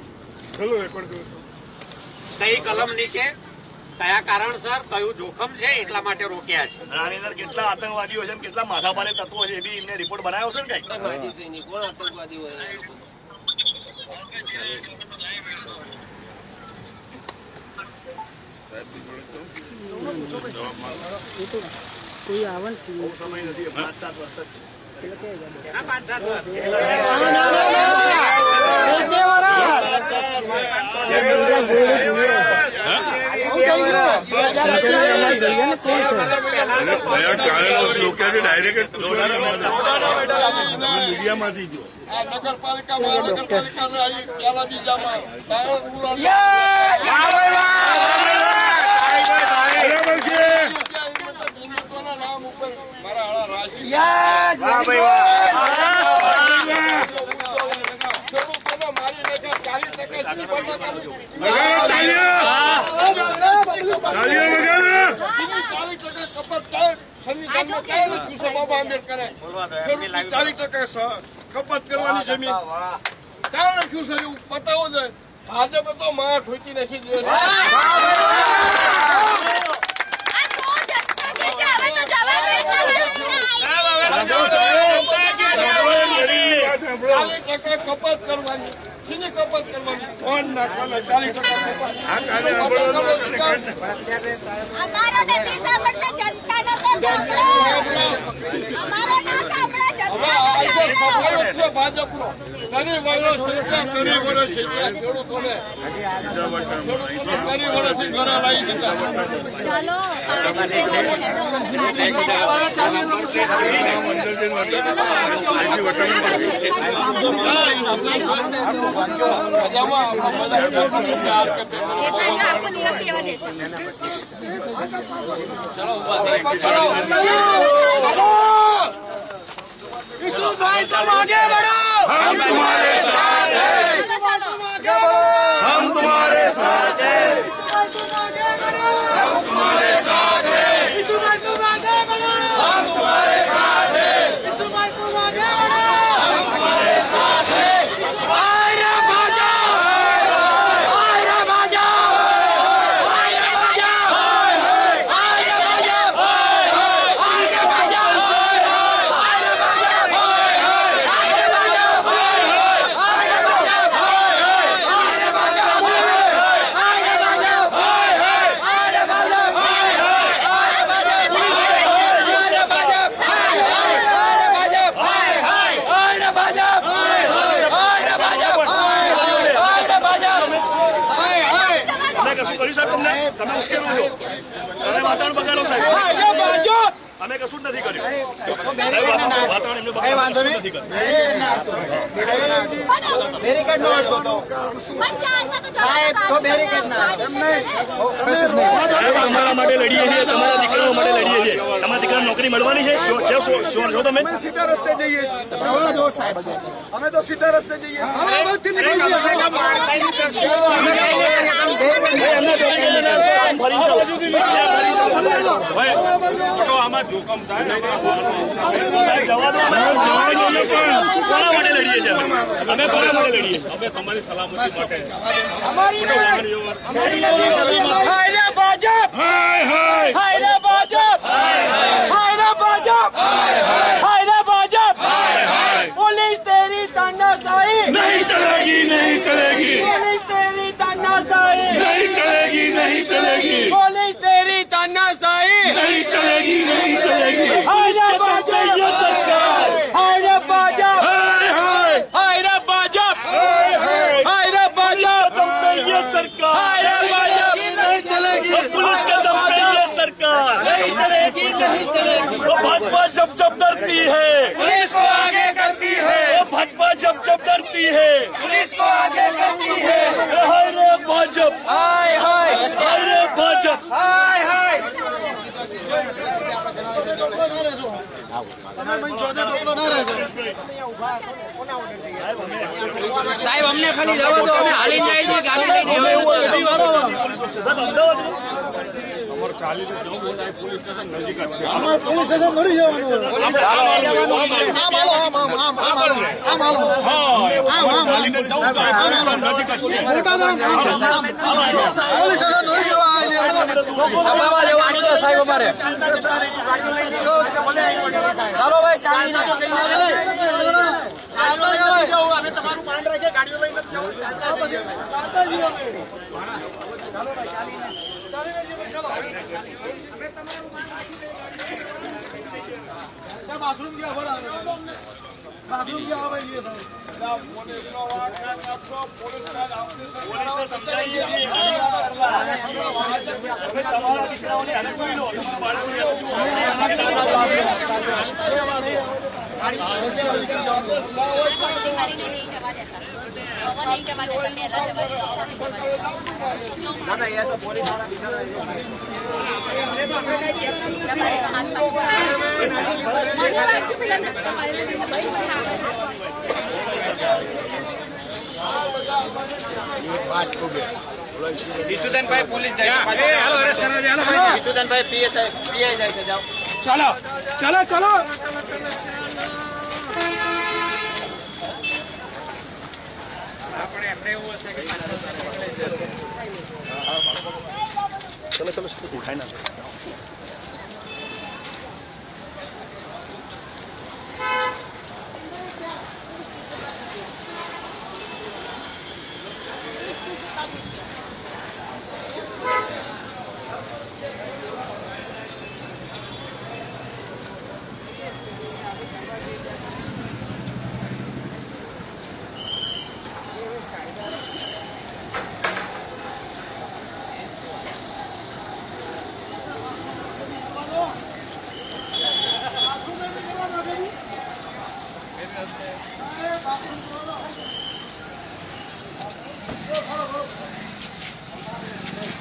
કઈ કલમ નીચે, કયા કારણસર, કયું જોખમ છે, એટલા માટે રોક્યા છે. અને આની અંદર કેટલા આતંકવાદીઓ છે, કેટલા માથાભારે તત્વો છે, એ બી એમને રિપોર્ટ બનાવ્યો છે ને કઈ? બહુ સમય નથી, 5-7 વર્ષ જ છે. ના, 5-7 વર્ષ. મીડિયામાંથી જો આ નગરપાલિકા પેલા બીજામાં નામ ઉપર મારા આળા રાશિ ખેડૂતોને મારી નાખ્યા 40% કપાત થાય. સંવિધાનમાં કાંઈ લખ્યું છે બાબા આંબેડકરે? ખેડૂતની 40% કપાત કરવાની જમીન ક્યાં લખ્યું છે? એવું બતાવો છે. ભાજપે તો માં ઠોકી નાખી દે છે. આ તો જનતા કે છે, હવે તો જવા દો. 40% કપાત કરવાની. શેની કપાત કરવાની? ફોન નાખવાના 40% કપાત. અમારો નથી સાંભળતા, જનતાનો તો સાંભળો. અમારો ના સાંભળો, હવે જનતાનો આજે સાંભળો. સફાયો છે ભાજપનો. કરી વર્ષ ખેડૂતોને કરી વર્ષથી ઘરે લાવી દીધા. ચાલો. આખો દિવસ સેવા દેશો. भाई तुम आगे बढ़ो, हम तुम्हारे साथ हैं, ચાલો. हम तुम्हारे साथ हैं। કશું કર્યું સાહેબ તમને? તમે ઉશ્કેરો છો, તમે વાતાવરણ બગાડો સાહેબ. અમે કશું જ નથી કર્યું સાહેબ. વાતાવરણ એમને બગાડો, કશું નથી કર્યું. બેરિકેડ નો અડશો તો પણ ચાલતા તો સાહેબ, તો બેરિકેડ ના સાહેબ, અમારા માટે લડીએ છીએ, તમારા દીકરાઓ માટે લડીએ છીએ. તમારા દીકરાને નોકરી મળવાની છે? છો તમે? સીધા રસ્તે જઈએ છીએ. અમે તો સીધા રસ્તે જઈએ છીએ. આમાં જોખમ થાય સાહેબ, જવા દો. અમે કોના માટે લડીએ છીએ? અમે કોના માટે લડીએ? અમે તમારી સલામતી માટે પોલીસ તેરી તાનાશાહી નહીં ચલેગી, નહીં ચલેગી, પોલીસ તેરી તાનાશાહી નહીં ચલેગી, નહીં ચલેગી, પોલીસ તેરી તાનાશાહી नहीं चलेगी, नहीं चलेगी. हायरे भाजप ये सरकार, हायरे भाजप हाय हाय, हायरे भाजप हायरे भाजप दम पे ये सरकार, हायरे भाजप नहीं चलेगी पुलिस के दम पे ये सरकार नहीं चलेगी, नहीं चलेगी. वो भाजपा जब जब डरती है, पुलिस को आगे करती है वो भाजपा जब जब डरती है, पुलिस को आगे करती है हाय रे भाजप, हाय हाय हाय रे भाजप. हाय हाय સાહેબ અમને ખાલી જવા દો, અમે હાલી જાય છે ગાડી લઈને અમે એવું નથી વાળા પોલીસ છે સાહેબ. અમદાવાદ તમારે ચાલીને જવું હોય તો પોલીસ સ્ટેશન નજીક જ છે. ચાલીને જવું તો નજીક જ છે. સાહેબ અમારે ચાલો ભાઈ ચાલી પોલીસને સમજાવીએ છીએ. તમે તમારા દીકરાઓને હાલે જોઈ લો, તમારા બાળકોને નહીં જવા દેતા પહેલા જવા ઈશુદાનભાઈ પોલીસ જાય છે. ઈશુદાનભાઈ પીઆઈ જાય છે. જાઓ. ચાલો ચાલો ચાલો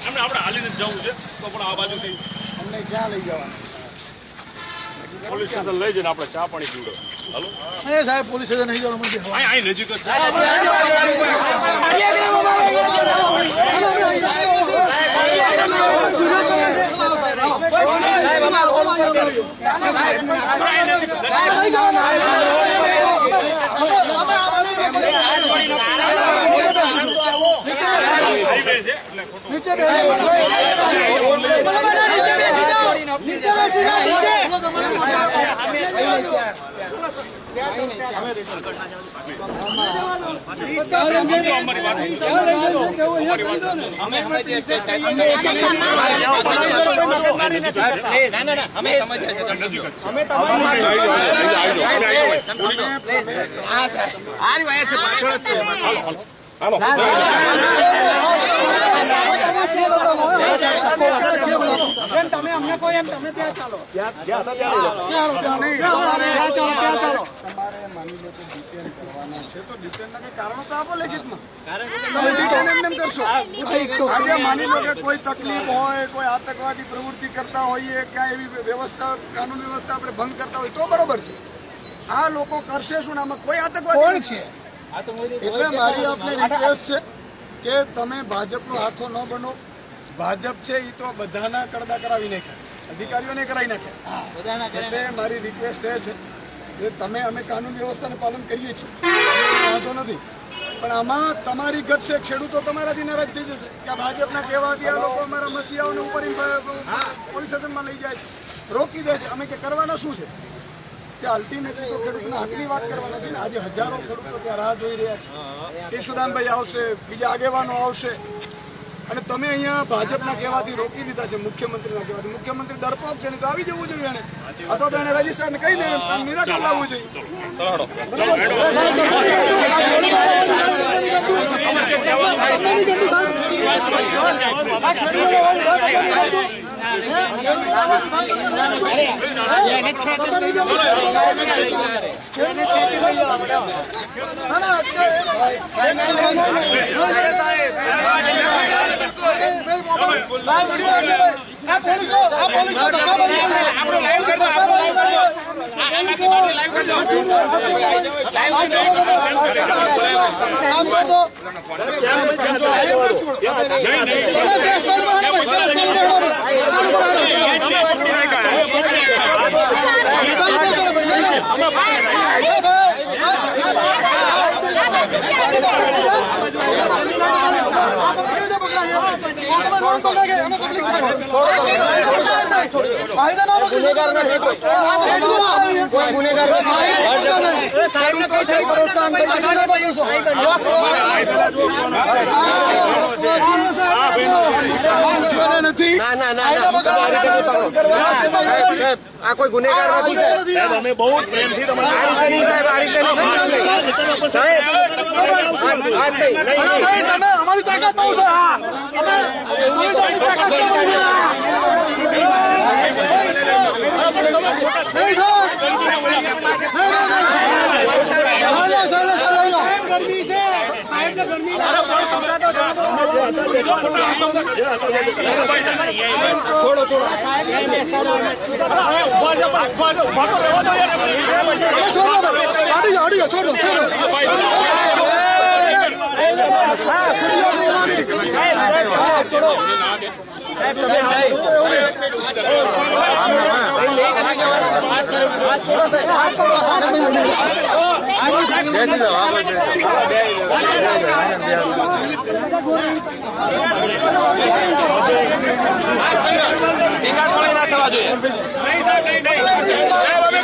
એમને આપણે હાલીને જ જવું છે તો પણ આ બાજુથી અમને ક્યાં લઈ જવાના? પોલીસ સ્ટેશન લઈ જઈને આપણે ચા પાણી પીવડો. હાલો સાહેબ પોલીસ સ્ટેશન નહીં જવાનું. અહીં નજીક જ છે. હાઈવે છે એટલે હાલો. તમારે માની લો કે ડિટેન કરવાના છે તો ડિટેનના કઈ કારણો તો આપો લેખિતમાં. તમે ડિટેન એમ કરશો. આજે માની લો કે કોઈ તકલીફ હોય, કોઈ આતંકવાદી પ્રવૃત્તિ કરતા હોઈએ, ક્યાં એવી વ્યવસ્થા કાનૂન વ્યવસ્થા આપણે ભંગ કરતા હોય તો બરોબર છે. આ લોકો કરશે શું? આમાં કોઈ આતંકવાદી છે. એટલે મારી આપને રિક્વેસ્ટ છે કે તમે ભાજપનો હાથો ન બનો. ભાજપ છે એ તો બધાના કડદા કરાવી નાખ્યા, અધિકારીઓને કરાવી નાખ્યા. એટલે મારી રિક્વેસ્ટ એ છે કે તમે અમે કાનૂન વ્યવસ્થાને પાલન કરીએ છીએ, વાંધો નથી, પણ આમાં તમારી ઘટશે. ખેડૂતો તમારાથી નારાજ થઈ જશે કે આ ભાજપના કહેવાથી આ લોકો અમારા મસીહાઓને ઉપર પોલીસ સ્ટેશનમાં લઈ જાય છે, રોકી દે છે. અમે કે કરવાના શું છે? કે અલ્ટિમેટલી તો ખેડૂતના હકની વાત કરવાના છે ને. આજે હજારો ખેડૂતો ત્યાં રાહ જોઈ રહ્યા છે. કેશુદાનભાઈ આવશે, બીજા આગેવાનો આવશે, અને તમે અહીંયા ભાજપના કહેવાથી રોકી દીધા છે. મુખ્યમંત્રીના કહેવાથી. મુખ્યમંત્રી ડરપોક છે ને તો આવી જવું જોઈએ એને, અથવા તો એને રજીસ્ટ્રારને કહી દે નિરાકરણ લાવવું જોઈએ. આ કોઈ ગુનેગાર નથી. અમે બહુ જ પ્રેમથી અમારી તાકાત બહુ છે.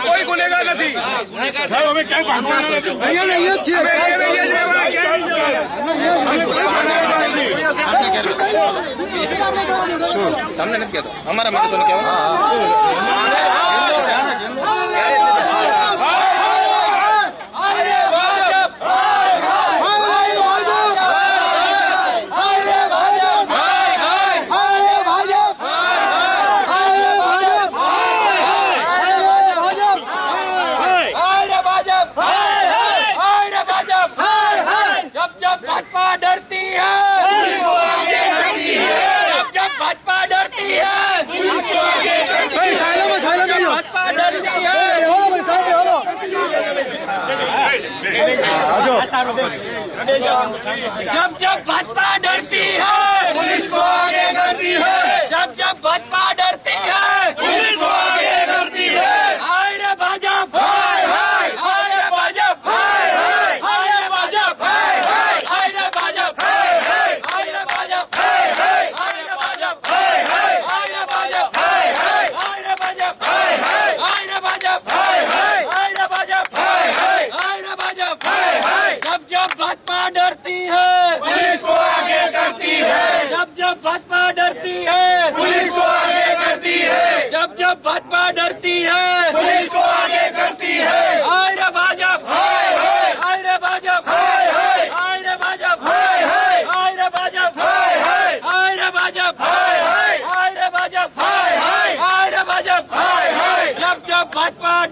કોઈ ગુનેગાર નથી. અમે ક્યાંય તમને નથી કહેતો, અમારા માટે તો કહેવાય. जब जब भाजपा डरती है पुलिस को आगे करती है. जब जब भाजपा डरती है पुलिस को आगे करती है. हाय रे भाजप, हाय हाय, हाय रे भाजप, हाय हाय, हाय रे भाजप, हाय हाय, हाय रे भाजप, हाय हाय, हाय रे भाजप, हाय हाय, हाय रे भाजप, हाय हाय, हाय रे भाजप, हाय हाय, हाय रे भाजप, हाय हाय, हाय रे भाजप, हाय हाय, हाय रे भाजप, हाय हाय, हाय रे भाजप, हाय हाय. जब जब भाजपा डरती है पुलिस को आगे करती है. जब जब भाजपा डरती है पुलिस को आगे करती है. जब जब भाजपा डरती है पुलिस को आगे करती है. हाय रे भाजप, हाय हाय, हाय रे भाजप, हाय हाय, हाय रे भाजप, हाय हाय, हाय रे भाजप, हाय हाय, हाय रे भाजप, हाय हाय, हाय रे भाजप, हाय हाय, हाय रे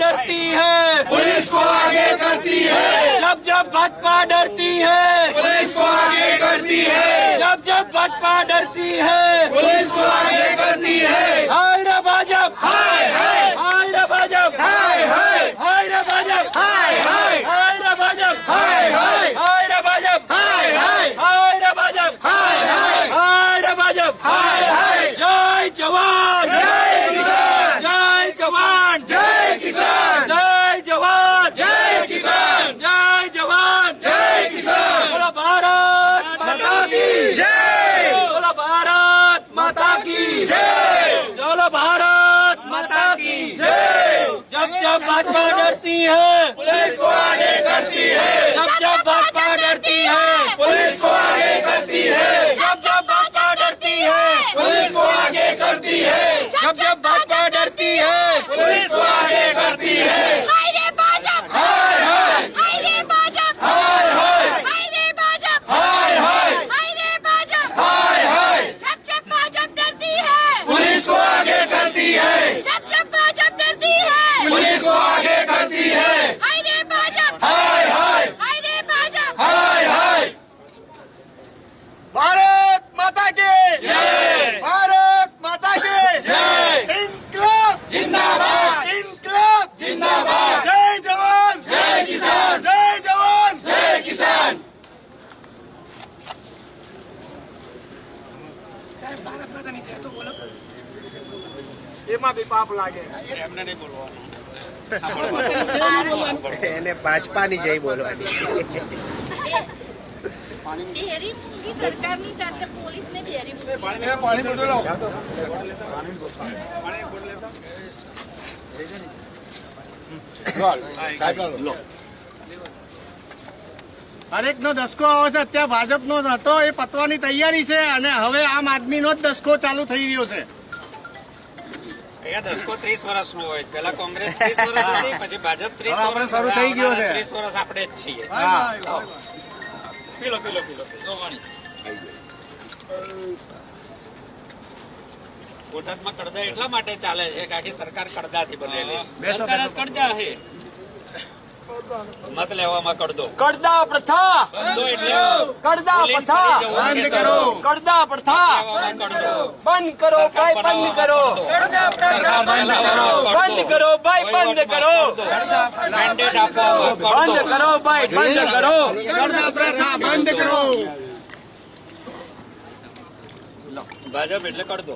डरती है पुलिस को आगे करती है, जब जब भाजपा डरती है पुलिस को आगे करती है, जब जब भाजपा डरती है पुलिस को आगे करती है। हाय रे भाजप हाय हाय हाय रे भाजप हाय हाय हाय रे भाजप हाय हाय हाय रे भाजप हाय हाय हाय रे भाजप हाय हाय हाय रे भाजप हाय हाय हाय रे भाजप हाय हाय। जय जवान जय किसान, जय जवान जय किसान, जय जवान जय किसान, जय जवान जय किसान। बोलो भारत माता की जय, बोलो भारत माता की जय, बोलो भारत माता की जय। जब जब भाजपा डरती है पुलिस को आगे करती है, जब जब भाजपा डरती है पुलिस को आगे करती है, जब जब भाजपा डरती है पुलिस को आगे करती है, जब जब भाजपा डरती है पुलिस को आगे करती है। हाय रे भाजप, हाय हाय हाय रे भाजप, हाय हाय हाय रे भाजप, हाय हाय हाय रे भाजप। हाय हाय। जब जब भाजप डरती है, पुलिस को आगे करती है, जब जब भाजप डरती है, पुलिस को आगे करती है। हाय रे भाजप, हाय हाय हाय रे भाजप। हाय हाय। भारत माता की जय, भारत माता की जय। इनकलाब जिंदाबाद, इनकलाब जिंदाबाद। जय जवान, जय किसान, जय जवान, जय किसान। એને ભાજપાની જઈ બોલવાની. ધેરી મૂંગી સરકારની સાથે પોલીસને ધેરી મૂંગી. પાણી બોટલ લાવો. હરેક નો દસકો આવે છે. અત્યારે ભાજપ નો હતો એ પતવાની તૈયારી છે અને હવે આમ આદમી નો જ દસકો ચાલુ થઈ રહ્યો છે. અહીંયા દસકો 30 વર્ષનો હોય પેલા કોંગ્રેસ 30 વર્ષ હતી પછી ભાજપ 30 હવે આપણે વર્ષ શરૂ થઈ ગયો છે. 30 વર્ષ આપણે જ છીએ હા. પીલો પીલો પીલો બોટાદમાં કડદા એટલા માટે ચાલે છે કે આખી સરકાર કડદાથી બનેલી સરકાર જ કડદા છે મત લેવામાં કડદો કડદા પ્રથા, કડદો એટલે કડદા બોલિંગ પ્રથા કરી જવું છે બંધ કરો. કડદા પ્રથા લેવામાં કડદો બંધ કરો ભાઈ, બંધ કરો બંધ કરો ભાઈ, બંધ કરો મેન્ડેટ આપવામાં બંધ કડદો કરો ભાઈ, બંધ કરો. કડદા પ્રથા બંધ કરો. ભાજપ એટલે કડદો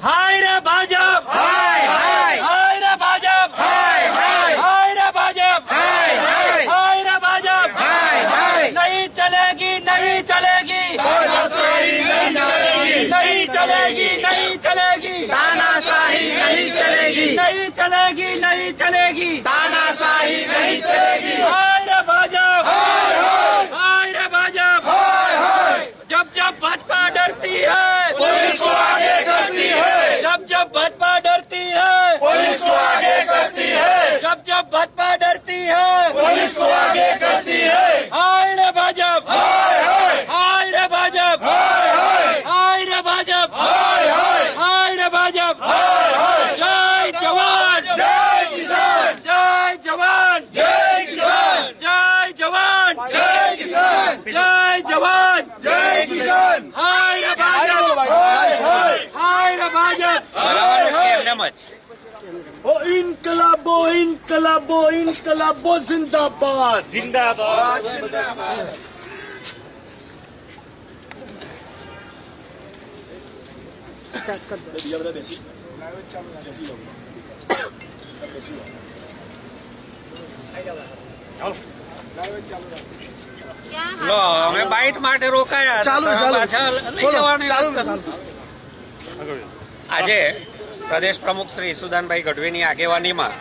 હાય રે ભાજપ હાય હાય હાય રે ભાજપ હાય હાય હાય રે ભાજપ હાય હાય હાય રે ભાજપ હાય હાય. नहीं चलेगी नहीं चलेगी तानाशाही नहीं चलेगी, नहीं चलेगी नहीं चलेगी તાનાશાહી નહીં ચલેગી, नहीं चलेगी नहीं चलेगी तानाशाही नहीं चलेगी। हाय रे भाजप हाय हाय हाय रे भाजप हाय हाय। जब जब भाजपा डरती है पुलिस को आगे करती है, जब जब भाजपा डरती है पुलिस को आगे करती है, जब जब भाजपा डरती है पुलिस को आगे करती है। हाय रे भाजप हाय हाय हाय रे भाजप हाय हाय हाय रे भाजप हाय हाय हाय रे भाजप हाय हाय। जय जवान जय किसान, जय जवान जय किसान, जय जवान जय किसान, जय जवान जय किसान। हाय रे भाजप हाय हाय हाय रे भाजप ओ इनकलाबो इनकलाबो इनकलाबो जिंदाबाद जिंदाबाद ક્યાં લો અમે બાઇટ માટે રોકાયા ચાલુ, તો ચાલુ. પાછા લઈ બોલો, જવાની ચાલુ, વાત ચાલુ. આજે પ્રદેશ પ્રમુખ શ્રી ઈસુદાનભાઈ ગઢવીની આગેવાનીમાં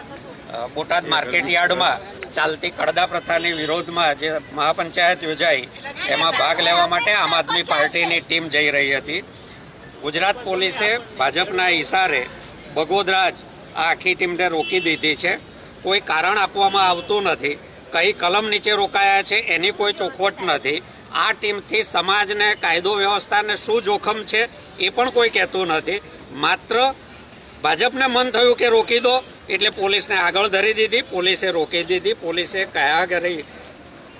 બોટાદ માર્કેટ યાર્ડમાં ચાલતી કડદા પ્રથાની વિરોધમાં જે મહાપંચાયત યોજાઈ એમાં ભાગ લેવા માટે આમ આદમી પાર્ટીની ટીમ જઈ રહી હતી. ગુજરાત પોલીસે ભાજપના ઈશારે બગોદરા જ આ આખી ટીમને રોકી દીધી છે. કોઈ કારણ આપવામાં આવતું નથી. કઈ કલમ નીચે રોકાયા છે એની કોઈ ચોખવટ નથી. આ ટીમથી સમાજને, કાયદો વ્યવસ્થાને શું જોખમ છે એ પણ કોઈ કહેતું નથી. માત્ર ભાજપને મન થયું કે રોકી દો એટલે પોલીસને આગળ ધરી દીધી, પોલીસે રોકી દીધી. પોલીસે કયા ઘરે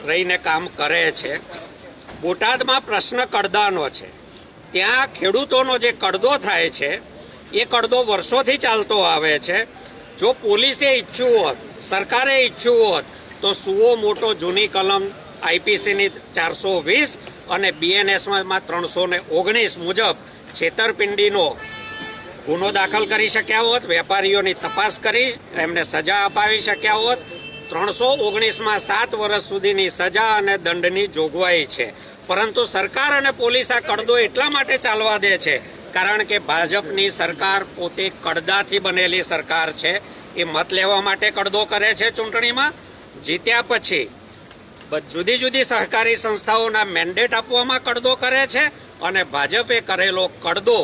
રહીને કામ કરે છે. બોટાદમાં પ્રશ્ન કડદાનો છે. ત્યાં ખેડૂતોનો જે કડદો થાય છે એ કડદો વર્ષોથી ચાલતો આવે છે. જો પોલીસે ઈચ્છ્યું હોત, સરકારે ઈચ્છ્યું હોત તો સુઓ મોટો જૂની કલમ આઈપીસીની 420 અને બીએનએસમાં 319 મુજબ છેતરપિંડીનો ગુનો દાખલ કરી શક્યા હોત, વેપારીઓની તપાસ કરી એમને સજા અપાવી શક્યા હોત. 319માં 7 વર્ષ સુધીની સજા અને દંડની જોગવાઈ છે. પરંતુ સરકાર અને પોલીસ આ કડદો એટલા માટે ચાલવા દે છે કારણ કે ભાજપની સરકાર પોતે કડદાથી બનેલી સરકાર છે. એ મત લેવા માટે કડદો કરે છે. ચૂંટણીમાં જીત્યા પછી જુદી જુદી સહકારી સંસ્થાઓના મેન્ડેટ આપવામાં કડદો કરે છે અને ભાજપે કરેલો કડદો,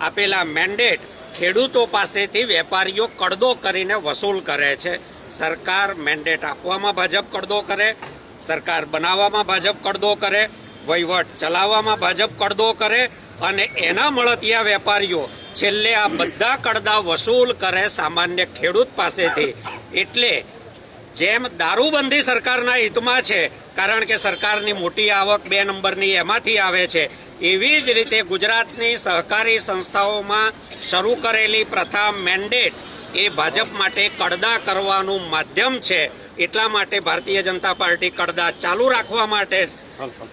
આપેલા મેન્ડેટ ખેડૂતો પાસેથી વેપારીઓ કડદો કરીને વસૂલ કરે છે. સરકાર મેન્ડેટ આપવામાં ભાજપ કડદો કરે, સરકાર બનાવવામાં ભાજપ કડદો કરે, વહીવટ ચલાવવામાં ભાજપ કડદો કરે અને એના મળતિયા વેપારીઓ છેલ્લે આ બધા કડદા વસૂલ કરે સામાન્ય ખેડૂત પાસેથી. એટલે જેમ દારૂબંધી સરકારના હિતમાં છે કારણ કે સરકારની મોટી આવક 2 નંબરની એમાંથી આવે છે, એવી જ રીતે ગુજરાતની સહકારી સંસ્થાઓમાં શરૂ કરેલી પ્રથા મેન્ડેટ એ ભાજપ માટે કડદા કરવાનું માધ્યમ છે. એટલા માટે ભારતીય જનતા પાર્ટી કડદા ચાલુ રાખવા માટે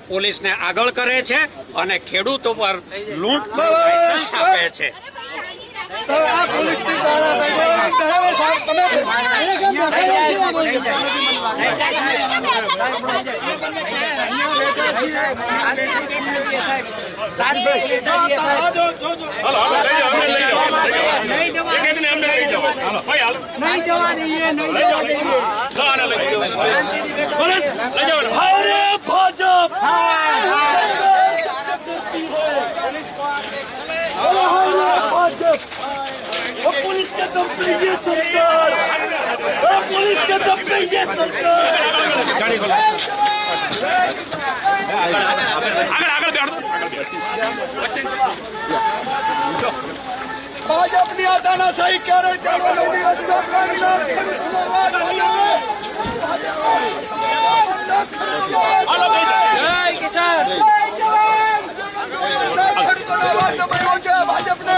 પોલીસને આગળ કરે છે અને ખેડૂતો પર લૂંટનો લાયસન્સ આપે છે. अरे भाजप भाजप और पुलिस के दम पे ये सरकार, और पुलिस के दम पे ये सरकार. ભાજપની આ તાનાશાહી ક્યારે ચાલવાની? ભાજપને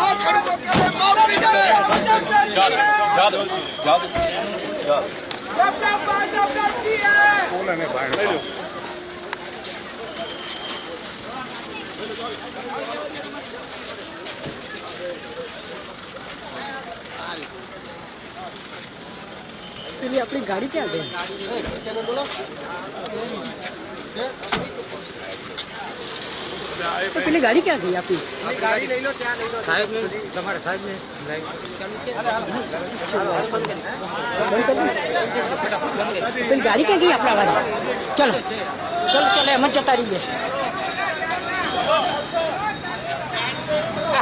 આ ખેડૂતો ક્યારે માફ નહીં કરે? પેલી આપણી ગાડી ક્યાં ગઈ? પેલી ગાડી ક્યાં ગઈ આપણી? ગાડી લઈ લો, ત્યાં લઈ લો. સાહેબ ને તમારે સાહેબ ને પેલી ગાડી ક્યાં ગઈ આપણા વાળી? ચલો ચલો ચલો એમ જ જતા રહીએ.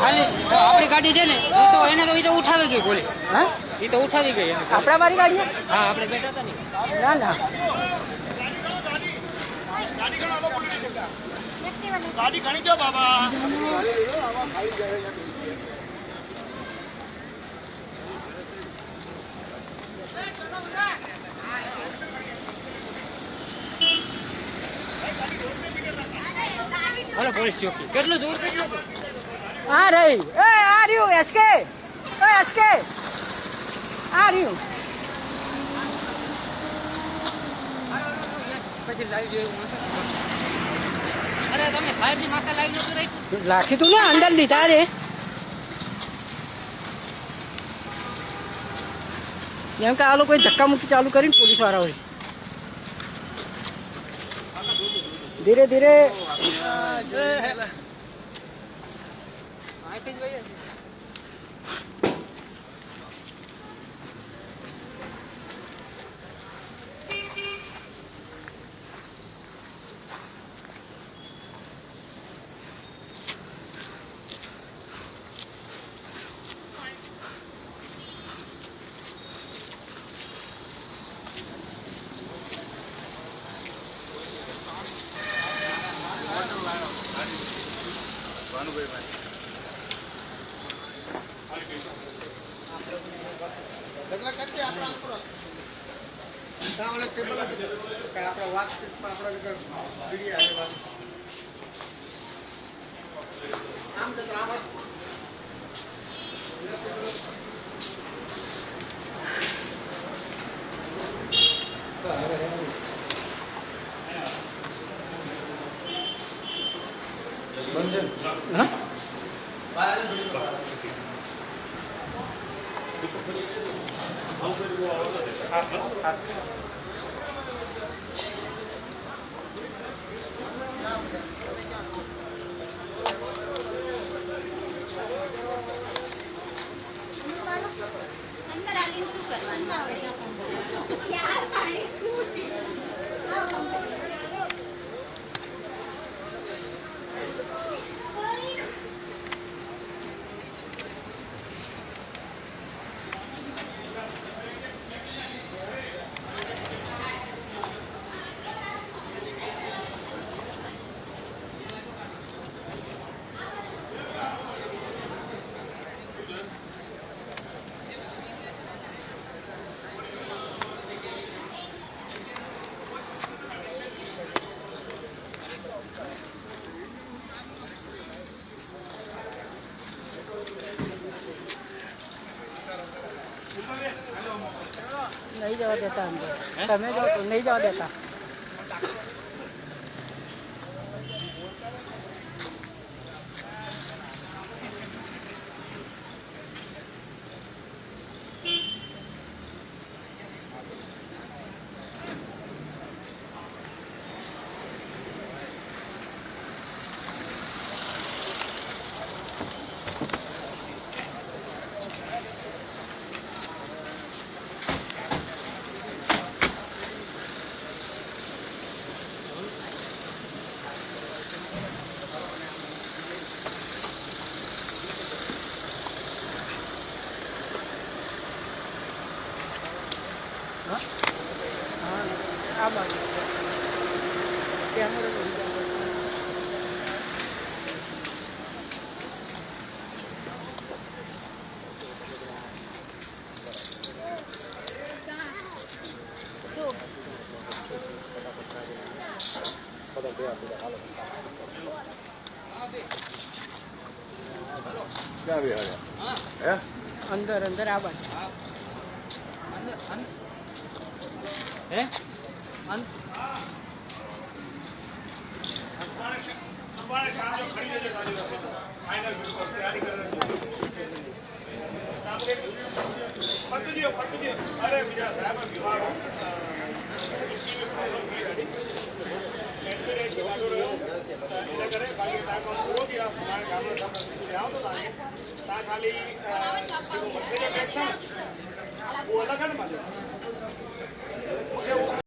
આપણી ગાડી છે ને એ તો એને તો ઉઠાવી જોઈએ બોલે. હા, એ તો ઉઠાવી ગઈ. આપણા વાળી ગાડી? હા, આપણે બેઠા હતા ને. ના ના, ગાડી ઘણી જો બાબા. હાલો પોલીસ ચોકી. કેટલું દૂર? આ રહી. એ આ રહ્યું એચકે. એ એચકે આ રહ્યું. પછી લાવી જોઈએ. અરે તમે સાહેબ ની માતા લાવી નતું રાખ્યું? રાખી તું ને અંદર લીધા રે. એમ કે આ લોકોએ ધક્કા મુક્કી ચાલુ કરીને પોલીસ વાળાઓએ ધીરે ધીરે. અંદર આલીને શું કરવાનું ક્યાં પાણી શું नहीं जवा देता अंदर તમે જાઓ તો નહીં જવા દેતા આ બાજુ કેમેરો શું અંદર અંદર આ બાજુ હે અરે બીજા સાહેબ